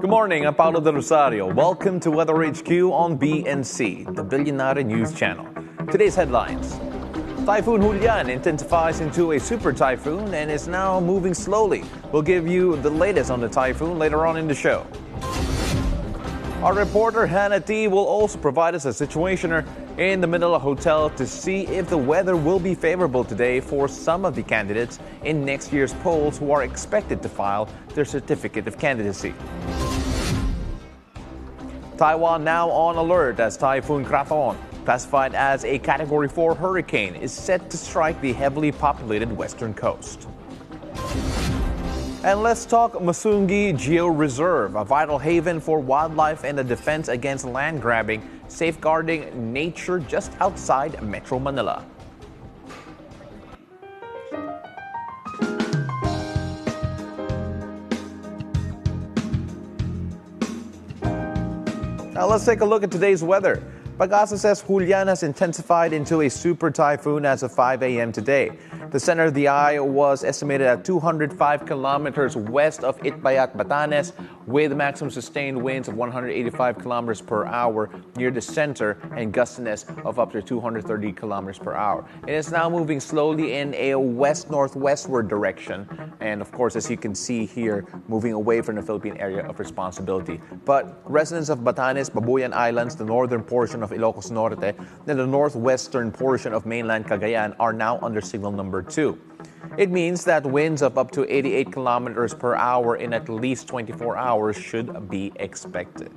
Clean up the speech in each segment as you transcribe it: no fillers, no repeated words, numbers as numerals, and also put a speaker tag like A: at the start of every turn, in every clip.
A: Good morning, I'm Paolo del Rosario. Welcome to Weather HQ on BNC, the Bilyonaryo News Channel. Today's headlines. Typhoon Julian intensifies into a super typhoon and is now moving slowly. We'll give you the latest on the typhoon later on in the show. Our reporter Hannah T will also provide us a situationer in the Manila Hotel to see if the weather will be favorable today for some of the candidates in next year's polls who are expected to file their certificate of candidacy. Taiwan now on alert as Typhoon Krathon, classified as a Category 4 hurricane, is set to strike the heavily populated western coast. And let's talk Masungi Georeserve, a vital haven for wildlife and a defense against land grabbing, safeguarding nature just outside Metro Manila. Now let's take a look at today's weather. Pag-asa says Julian has intensified into a super typhoon as of 5 a.m. today. The center of the eye was estimated at 205 kilometers west of Itbayat, Batanes, with maximum sustained winds of 185 kilometers per hour near the center and gustiness of up to 230 kilometers per hour. It is now moving slowly in a west-northwestward direction, and of course, as you can see here, moving away from the Philippine area of responsibility. But residents of Batanes, Babuyan Islands, the northern portion of Ilocos Norte, and the northwestern portion of mainland Cagayan are now under signal number 2. It means that winds of up to 88 kilometers per hour in at least 24 hours should be expected.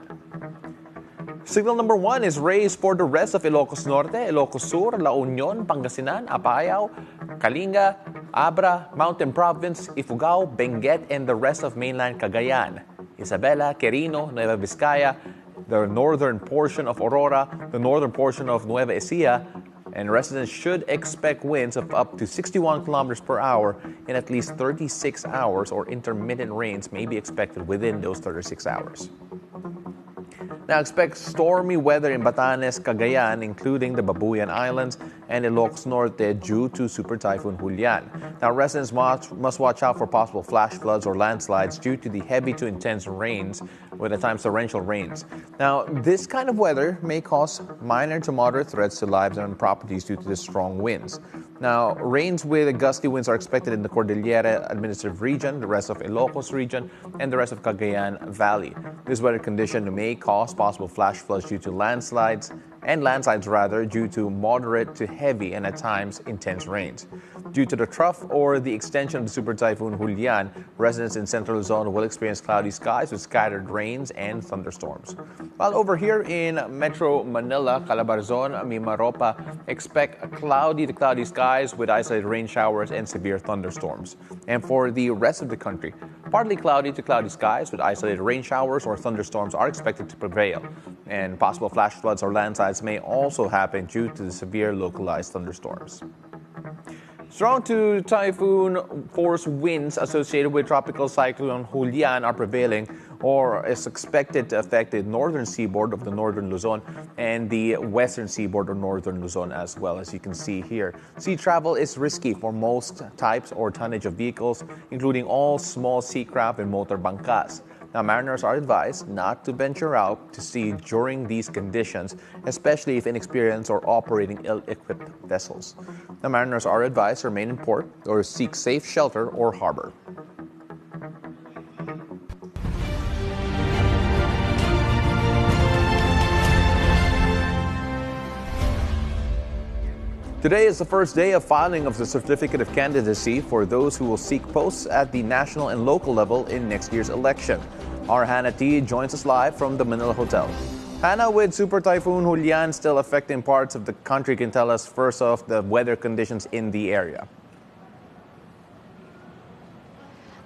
A: Signal number 1 is raised for the rest of Ilocos Norte, Ilocos Sur, La Union, Pangasinan, Apayao, Kalinga, Abra, Mountain Province, Ifugao, Benguet, and the rest of mainland Cagayan, Isabela, Quirino, Nueva Vizcaya, the northern portion of Aurora, the northern portion of Nueva Ecija, and residents should expect winds of up to 61 kilometers per hour in at least 36 hours, or intermittent rains may be expected within those 36 hours. Now expect stormy weather in Batanes, Cagayan, including the Babuyan Islands and Ilocos Norte due to Super Typhoon Julian. Now residents must watch out for possible flash floods or landslides due to the heavy to intense rains, with at times torrential rains. Now this kind of weather may cause minor to moderate threats to lives and properties due to the strong winds. Now, rains with gusty winds are expected in the Cordillera Administrative Region, the rest of Ilocos Region, and the rest of Cagayan Valley. This weather condition may cause possible flash floods due to landslides due to moderate to heavy and at times intense rains. Due to the trough or the extension of the Super Typhoon Julian, residents in Central Luzon will experience cloudy skies with scattered rains and thunderstorms. While over here in Metro Manila, Calabarzon, Mimaropa, expect cloudy to cloudy skies with isolated rain showers and severe thunderstorms. And for the rest of the country, partly cloudy to cloudy skies with isolated rain showers or thunderstorms are expected to prevail. And possible flash floods or landslides may also happen due to the severe localized thunderstorms. Strong to typhoon force winds associated with tropical cyclone Julian are prevailing or is expected to affect the northern seaboard of the northern Luzon and the western seaboard of northern Luzon as well, as you can see here. Sea travel is risky for most types or tonnage of vehicles, including all small sea craft and motor bangkas. Now, mariners are advised not to venture out to sea during these conditions, especially if inexperienced or operating ill-equipped vessels. Now, mariners are advised to remain in port or seek safe shelter or harbor. Today is the first day of filing of the Certificate of Candidacy for those who will seek posts at the national and local level in next year's election. Our Hannah T joins us live from the Manila Hotel. Hannah, with Super Typhoon Julian still affecting parts of the country, can tell us first off the weather conditions in the area.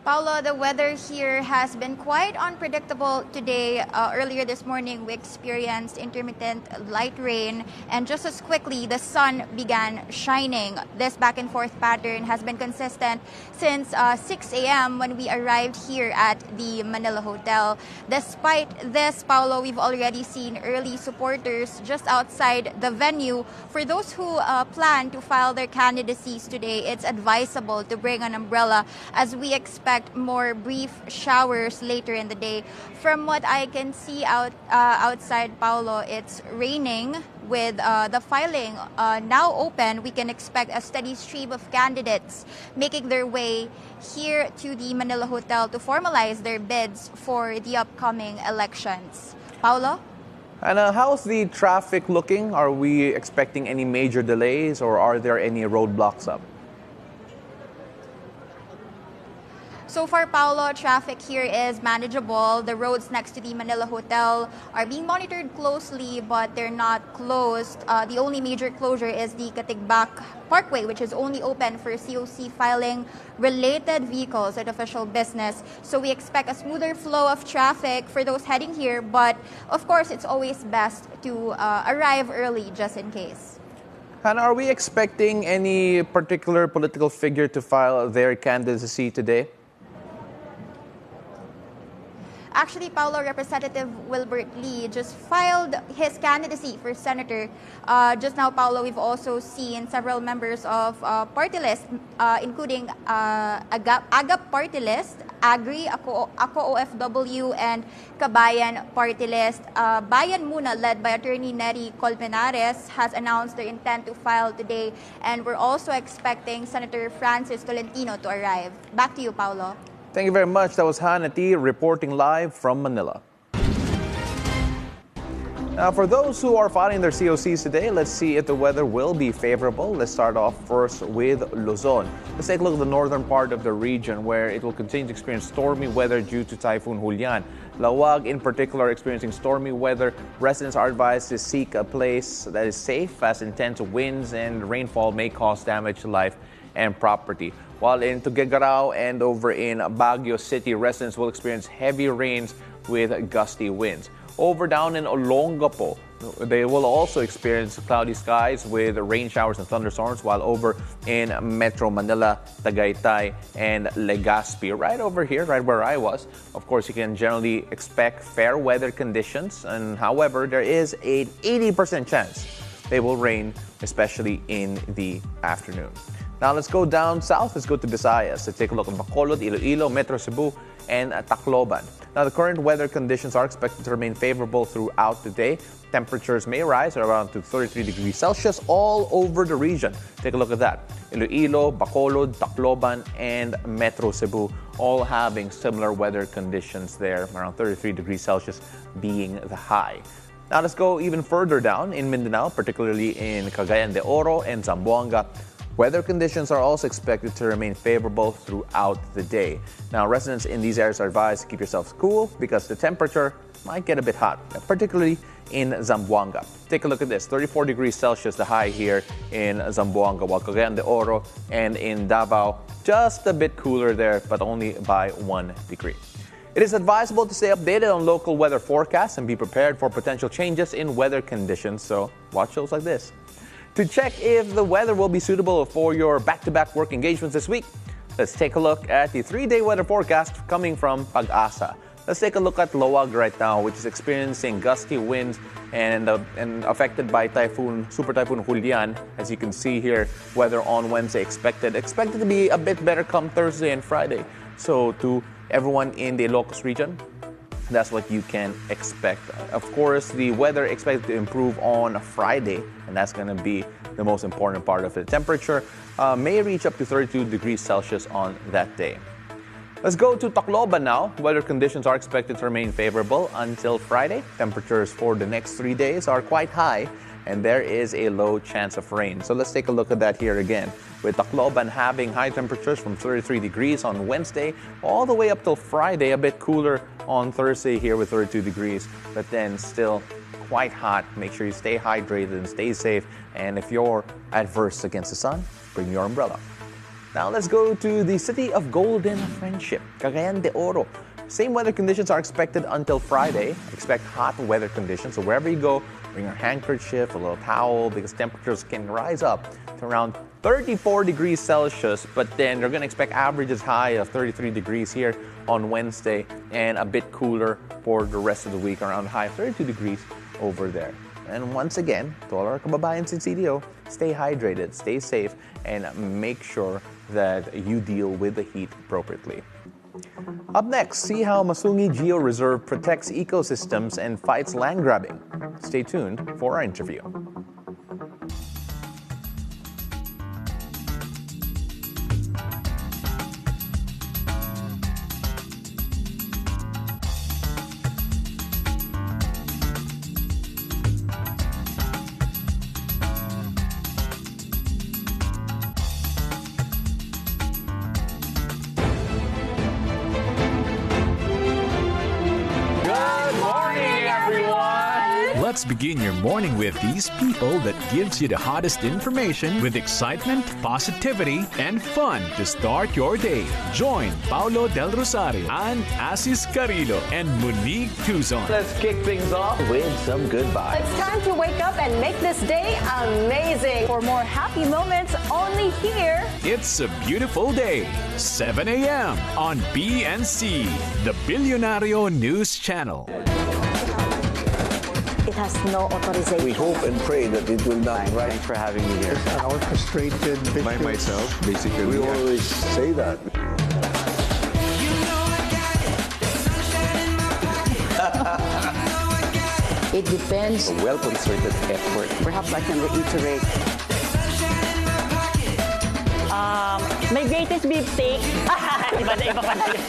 B: Paolo, the weather here has been quite unpredictable today. Earlier this morning, we experienced intermittent light rain, and just as quickly, the sun began shining. This back and forth pattern has been consistent since 6 a.m. when we arrived here at the Manila Hotel. Despite this, Paolo, we've already seen early supporters just outside the venue. For those who plan to file their candidacies today, it's advisable to bring an umbrella as we expect expect more brief showers later in the day. From what I can see outside, Paolo, it's raining. With the filing now open, we can expect a steady stream of candidates making their way here to the Manila Hotel to formalize their bids for the upcoming elections. Paolo?
A: And how's the traffic looking? Are we expecting any major delays or are there any roadblocks up?
B: So far, Paolo, traffic here is manageable. The roads next to the Manila Hotel are being monitored closely, but they're not closed. The only major closure is the Katigbak Parkway, which is only open for COC filing related vehicles and official business. So we expect a smoother flow of traffic for those heading here. But of course, it's always best to arrive early just in case.
A: And are we expecting any particular political figure to file their candidacy today?
B: Actually, Paolo, Representative Wilbert Lee just filed his candidacy for senator. Just now, Paolo, we've also seen several members of party list, including AGAP party list, Agri, Ako OFW, and Kabayan party list. Bayan Muna, led by Attorney Neri Colmenares, has announced their intent to file today. And we're also expecting Senator Francis Tolentino to arrive. Back to you, Paolo.
A: Thank you very much. That was Hanati reporting live from Manila. Now, for those who are filing their COCs today, let's see if the weather will be favorable. Let's start off first with Luzon. Let's take a look at the northern part of the region where it will continue to experience stormy weather due to Typhoon Julian. Lawag, in particular, experiencing stormy weather. Residents are advised to seek a place that is safe as intense winds and rainfall may cause damage to life and property. While in Tuguegarao and over in Baguio City, residents will experience heavy rains with gusty winds. Over down in Olongapo, they will also experience cloudy skies with rain showers and thunderstorms, while over in Metro Manila, Tagaytay, and Legazpi, right over here, right where I was, of course, you can generally expect fair weather conditions. And however, there is an 80% chance they will rain, especially in the afternoon. Now let's go down south. Let's go to Visayas. Let's take a look at Bacolod, Iloilo, Metro Cebu, and Tacloban. Now the current weather conditions are expected to remain favorable throughout the day. Temperatures may rise around to 33 degrees Celsius all over the region. Take a look at that. Iloilo, Bacolod, Tacloban, and Metro Cebu all having similar weather conditions there, around 33 degrees Celsius being the high. Now let's go even further down in Mindanao, particularly in Cagayan de Oro and Zamboanga. Weather conditions are also expected to remain favorable throughout the day. Now, residents in these areas are advised to keep yourselves cool because the temperature might get a bit hot, particularly in Zamboanga. Take a look at this, 34 degrees Celsius, the high here in Zamboanga, while Cagayan de Oro and in Davao, just a bit cooler there, but only by 1 degree. It is advisable to stay updated on local weather forecasts and be prepared for potential changes in weather conditions, so watch shows like this. To check if the weather will be suitable for your back-to-back work engagements this week, let's take a look at the 3-day weather forecast coming from Pag-asa. Let's take a look at Lawag right now, which is experiencing gusty winds and affected by Super Typhoon Julian. As you can see here, weather on Wednesday expected to be a bit better come Thursday and Friday. So to everyone in the Ilocos region, that's what you can expect. Of course, the weather expected to improve on Friday, and that's going to be the most important part of it. Temperature may reach up to 32 degrees Celsius on that day. Let's go to Tacloban now. Weather conditions are expected to remain favorable until Friday. Temperatures for the next 3 days are quite high, and there is a low chance of rain. So let's take a look at that here again. With Tacloban having high temperatures from 33 degrees on Wednesday all the way up till Friday, a bit cooler on Thursday here with 32 degrees, but then still quite hot. Make sure you stay hydrated and stay safe. And if you're adverse against the sun, bring your umbrella. Now let's go to the city of Golden Friendship, Cagayan de Oro. Same weather conditions are expected until Friday. Expect hot weather conditions, so wherever you go, bring your handkerchief, a little towel, because temperatures can rise up to around 34 degrees Celsius, but then you're going to expect averages high of 33 degrees here on Wednesday and a bit cooler for the rest of the week, around high of 32 degrees over there. And once again, to all our kababayans in CDO, stay hydrated, stay safe, and make sure that you deal with the heat appropriately. Up next, see how Masungi Georeserve protects ecosystems and fights land grabbing. Stay tuned for our interview.
C: Let's begin your morning with these people that gives you the hottest information with excitement, positivity, and fun to start your day. Join Paolo del Rosario, and Asis Carrillo, and Monique Tuzon.
A: Let's kick things off with some good vibes.
D: It's time to wake up and make this day amazing. For more happy moments only here.
C: It's a beautiful day. 7 a.m. on BNC, the Bilyonaryo News Channel.
D: It has no authorization.
E: We hope and pray that it will not.
F: Thanks for having me here.
G: Our frustrated
F: By myself, basically.
E: We always say that.
H: It depends.
F: A well-concerted effort.
H: Perhaps I can reiterate.
D: My greatest beefsteak. Iba pa tayo.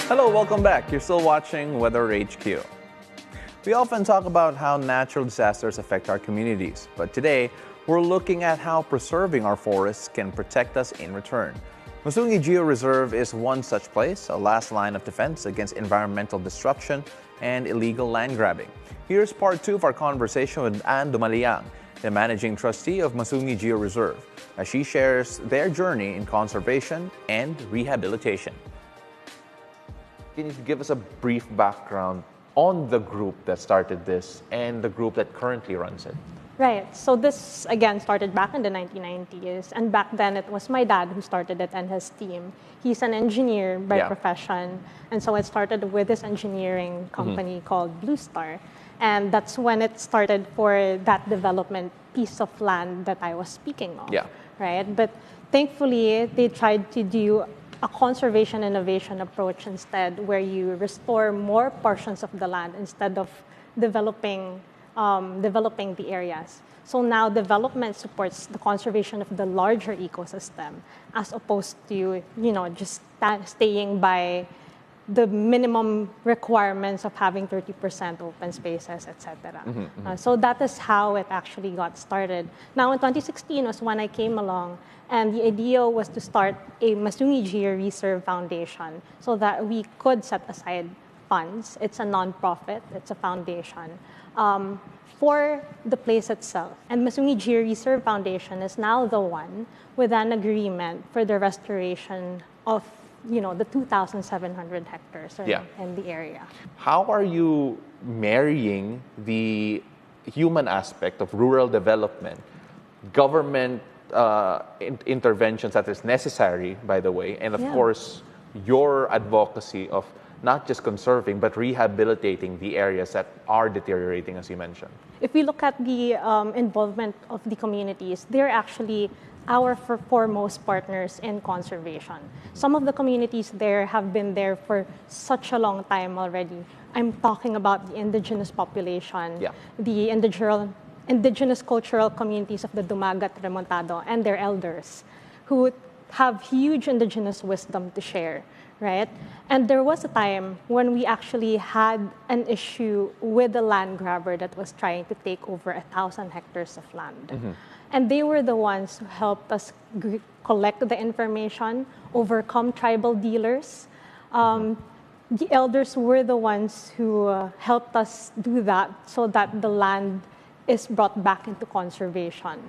A: Hello, welcome back. You're still watching Weather HQ. We often talk about how natural disasters affect our communities, but today we're looking at how preserving our forests can protect us in return. Masungi Georeserve is one such place, a last line of defense against environmental destruction and illegal land grabbing. Here's part 2 of our conversation with Ann Dumaliang, the managing trustee of Masungi Georeserve, as she shares their journey in conservation and rehabilitation. Can you give us a brief background on the group that started this and the group that currently runs it?
I: Right. So this, again, started back in the 1990s. And back then, it was my dad who started it and his team. He's an engineer by profession. And so it started with this engineering company called Blue Star. And that's when it started for that development piece of land that I was speaking of.
A: Yeah.
I: Right? But thankfully, they tried to do a conservation innovation approach instead, where you restore more portions of the land instead of developing the areas. So now development supports the conservation of the larger ecosystem, as opposed to just staying by the minimum requirements of having 30% open spaces, etc. So that is how it actually got started. Now in 2016 was when I came along, and the idea was to start a Masungi Georeserve Foundation so that we could set aside funds. It's a non-profit, it's a foundation, for the place itself. And Masungi Georeserve Foundation is now the one with an agreement for the restoration of the 2,700 hectares in the area.
A: How are you marrying the human aspect of rural development, government interventions that is necessary, by the way, and of course, your advocacy of not just conserving, but rehabilitating the areas that are deteriorating, as you mentioned?
I: If we look at the involvement of the communities, they're actually our foremost partners in conservation. Some of the communities there have been there for such a long time already. I'm talking about the indigenous population, the indigenous cultural communities of the Dumagat Remontado and their elders, who have huge indigenous wisdom to share, right? And there was a time when we actually had an issue with a land grabber that was trying to take over 1,000 hectares of land. And they were the ones who helped us collect the information, overcome tribal dealers. The elders were the ones who helped us do that so that the land is brought back into conservation.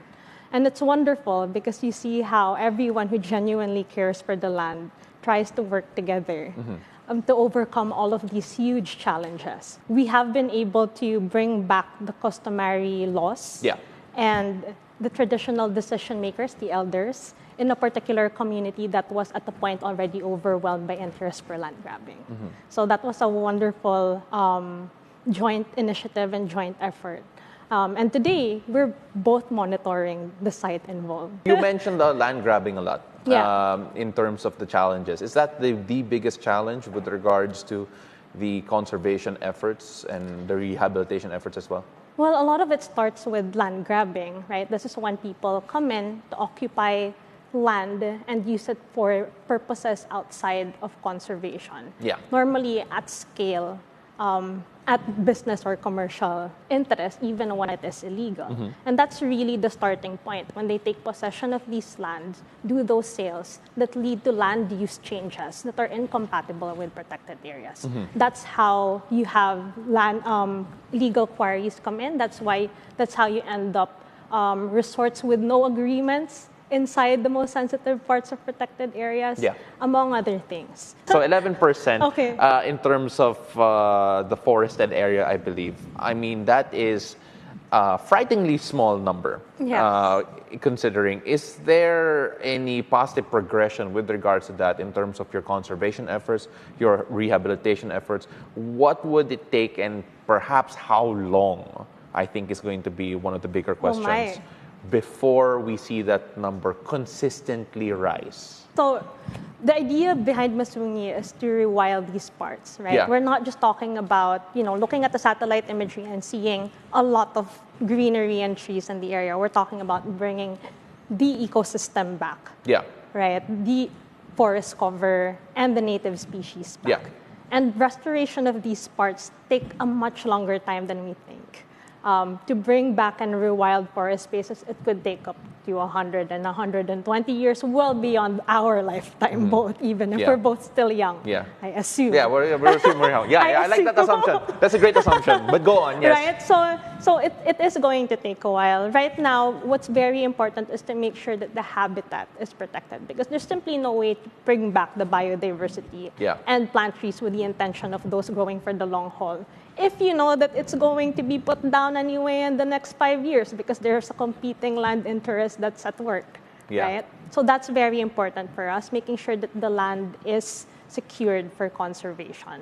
I: And it's wonderful because you see how everyone who genuinely cares for the land tries to work together. to overcome all of these huge challenges. We have been able to bring back the customary laws and the traditional decision makers, the elders, in a particular community that was at the point already overwhelmed by interest for land grabbing. So that was a wonderful joint initiative and joint effort. And today, we're both monitoring the site involved.
A: You mentioned land grabbing a lot in terms of the challenges. Is that the biggest challenge with regards to the conservation efforts and the rehabilitation efforts as well?
I: Well, a lot of it starts with land grabbing, right? This is when people come in to occupy land and use it for purposes outside of conservation. Normally at scale, at business or commercial interest, even when it is illegal. And that's really the starting point. When they take possession of these lands, do those sales that lead to land use changes that are incompatible with protected areas. That's how you have land legal quarries come in. That's how you end up resorts with no agreements inside the most sensitive parts of protected areas, among other things.
A: So 11% in terms of the forested area, I believe. I mean, that is a frighteningly small number, considering. Is there any positive progression with regards to that in terms of your conservation efforts, your rehabilitation efforts? What would it take and perhaps how long, I think, is going to be one of the bigger questions before we see that number consistently rise?
I: So the idea behind Masungi is to rewild these parts, right? We're not just talking about, looking at the satellite imagery and seeing a lot of greenery and trees in the area. We're talking about bringing the ecosystem back, right? The forest cover and the native species back. And restoration of these parts take a much longer time than we think. To bring back and rewild forest spaces, it could take up to 100 and 120 years, well beyond our lifetime, both, even if we're both still young, I assume.
A: We're assuming we're young. I like that assumption. That's a great assumption, but go on,
I: Right, so it is going to take a while. Right now, what's very important is to make sure that the habitat is protected, because there's simply no way to bring back the biodiversity and plant trees with the intention of those growing for the long haul, if you know that it's going to be put down anyway in the next 5 years because there's a competing land interest that's at work, right? So that's very important for us, making sure that the land is secured for conservation.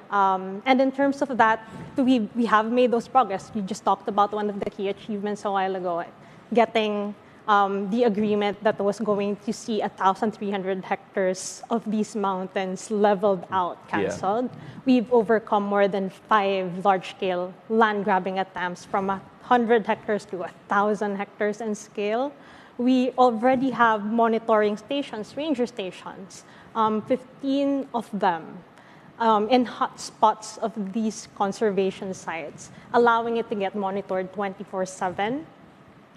I: And in terms of that, we have made those progress. You just talked about one of the key achievements a while ago, getting the agreement that was going to see 1,300 hectares of these mountains leveled out canceled. We've overcome more than 5 large-scale land grabbing attempts from 100 hectares to 1,000 hectares in scale. We already have monitoring stations, ranger stations, 15 of them in hot spots of these conservation sites, allowing it to get monitored 24/7.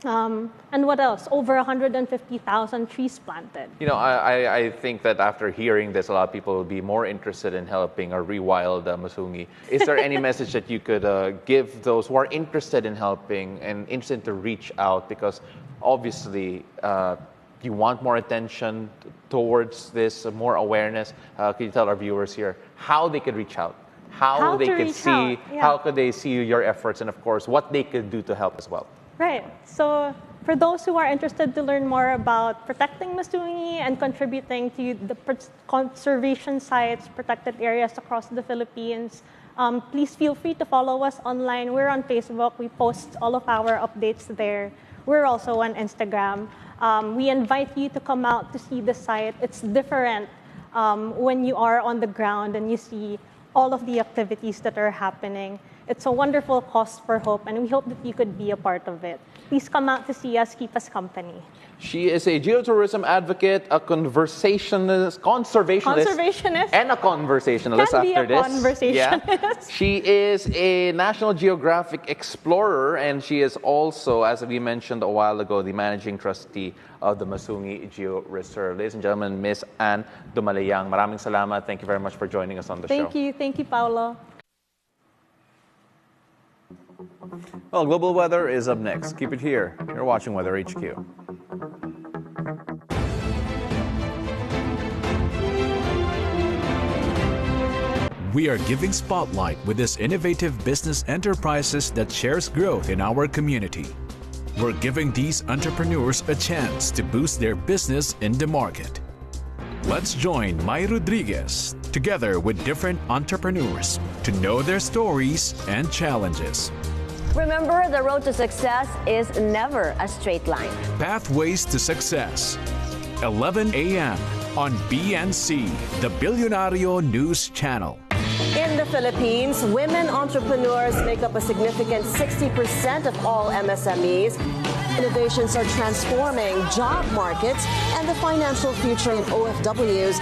I: And what else? Over 150,000 trees planted.
A: I think that after hearing this, a lot of people will be more interested in helping or rewild Masungi. Is there any message that you could give those who are interested in helping and interested to reach out? Because obviously, you want more attention towards this, more awareness. Can you tell our viewers here how they could reach out? How they could see, how could they see your efforts, and of course, what they could do to help as well?
I: Right. So for those who are interested to learn more about protecting Masungi and contributing to the conservation sites, protected areas across the Philippines, please feel free to follow us online. We're on Facebook. We post all of our updates there. We're also on Instagram. We invite you to come out to see the site. It's different when you are on the ground and you see all of the activities that are happening. It's a wonderful cause for hope, and we hope that you could be a part of it. Please come out to see us, keep us company.
A: She is a geotourism advocate, a conservationist, and a conversationalist after this.
I: Conversationalist.
A: She is a National Geographic explorer, and she is also, as we mentioned a while ago, the managing trustee of the Masungi Georeserve. Ladies and gentlemen, Miss Anne Dumalayang, maraming salamat. Thank you very much for joining us on the show.
I: Thank you, Paolo.
A: Well, global weather is up next. Keep it here. You're watching Weather HQ.
C: We are giving spotlight with these innovative business enterprises that shares growth in our community. We're giving these entrepreneurs a chance to boost their business in the market. Let's join Mai Rodriguez together with different entrepreneurs to know their stories and challenges.
D: Remember, the road to success is never a straight line.
C: Pathways to Success, 11 a.m. on BNC, the Bilyonaryo News Channel.
D: In the Philippines, women entrepreneurs make up a significant 60% of all MSMEs. Innovations are transforming job markets and the financial future in OFWs.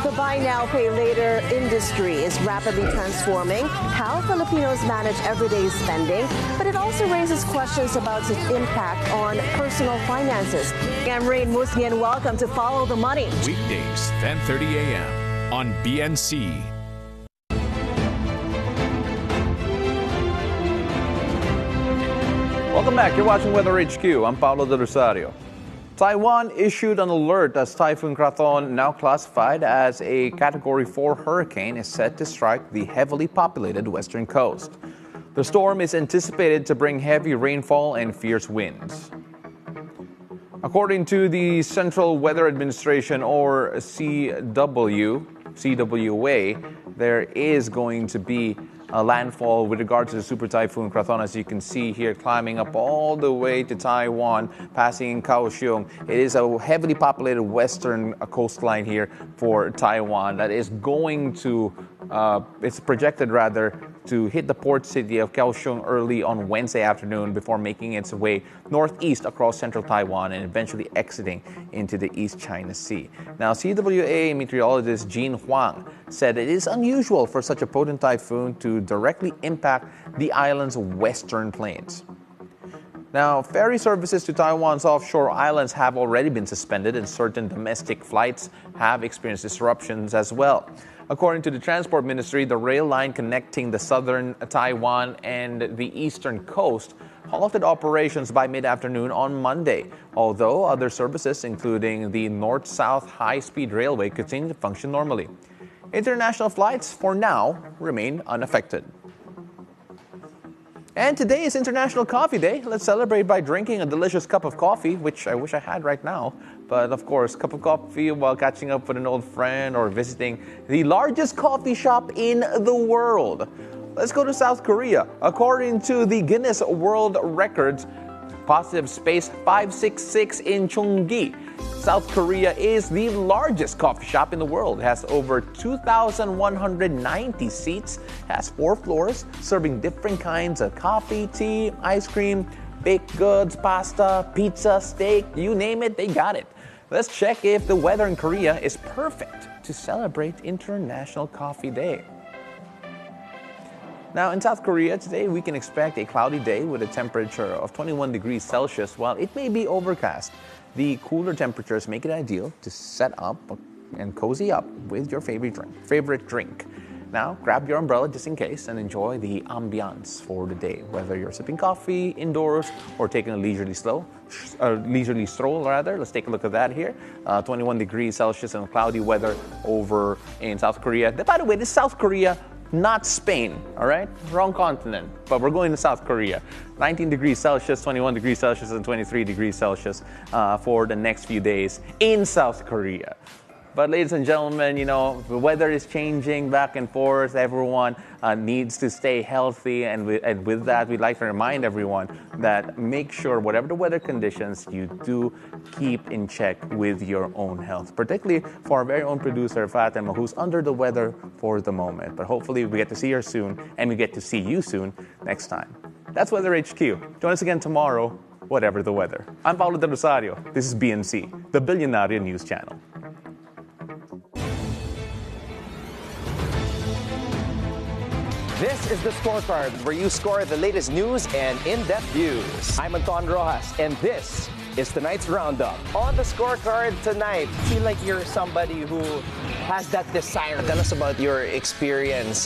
D: The buy now, pay later industry is rapidly transforming how Filipinos manage everyday spending, but it also raises questions about its impact on personal finances. I'm Rain Musni and welcome to Follow the Money.
C: Weekdays, 10:30 a.m. on BNC.
A: Welcome back. You're watching Weather HQ. I'm Paolo del Rosario. Taiwan issued an alert as Typhoon Krathon, now classified as a Category 4 hurricane, is set to strike the heavily populated western coast. The storm is anticipated to bring heavy rainfall and fierce winds. According to the Central Weather Administration, or CWA, there is going to be a landfall with regard to the super typhoon Krathon, as you can see here, climbing up all the way to Taiwan, passing in Kaohsiung. It is a heavily populated western coastline here for Taiwan that is going to, it's projected rather, to hit the port city of Kaohsiung early on Wednesday afternoon before making its way northeast across central Taiwan and eventually exiting into the East China Sea. Now, CWA meteorologist Jean Huang said it is unusual for such a potent typhoon to directly impact the island's western plains. Now, ferry services to Taiwan's offshore islands have already been suspended, and certain domestic flights have experienced disruptions as well. According to the Transport Ministry, the rail line connecting the southern Taiwan and the eastern coast halted operations by mid-afternoon on Monday, although other services, including the North-South High-Speed Railway, continue to function normally. International flights, for now, remain unaffected. And today is International Coffee Day. Let's celebrate by drinking a delicious cup of coffee, which I wish I had right now. But of course, cup of coffee while catching up with an old friend or visiting the largest coffee shop in the world. Let's go to South Korea. According to the Guinness World Records, positive space 566 in Cheonggi, South Korea is the largest coffee shop in the world. It has over 2,190 seats, has 4 floors, serving different kinds of coffee, tea, ice cream, baked goods, pasta, pizza, steak, you name it, they got it. Let's check if the weather in Korea is perfect to celebrate International Coffee Day. Now, in South Korea today, we can expect a cloudy day with a temperature of 21 degrees Celsius. While it may be overcast, the cooler temperatures make it ideal to set up and cozy up with your favorite drink. Now, grab your umbrella just in case and enjoy the ambiance for the day. Whether you're sipping coffee indoors or taking a leisurely stroll, let's take a look at that here. 21 degrees Celsius and cloudy weather over in South Korea. By the way, this is South Korea, not Spain, all right? Wrong continent, but we're going to South Korea. 19 degrees Celsius, 21 degrees Celsius, and 23 degrees Celsius for the next few days in South Korea. But ladies and gentlemen, you know, the weather is changing back and forth. Everyone needs to stay healthy. And with that, we'd like to remind everyone that make sure whatever the weather conditions, you do keep in check with your own health. Particularly for our very own producer, Fatima, who's under the weather for the moment. But hopefully we get to see her soon, and we get to see you soon next time. That's Weather HQ. Join us again tomorrow, whatever the weather. I'm Paolo del Rosario. This is BNC, the Bilyonaryo News Channel.
G: This is the scorecard where you score the latest news and in-depth views. I'm Anton Rojas, and this is tonight's roundup. On the scorecard tonight,
J: Feel like you're somebody who has that desire.
G: tell us about your experience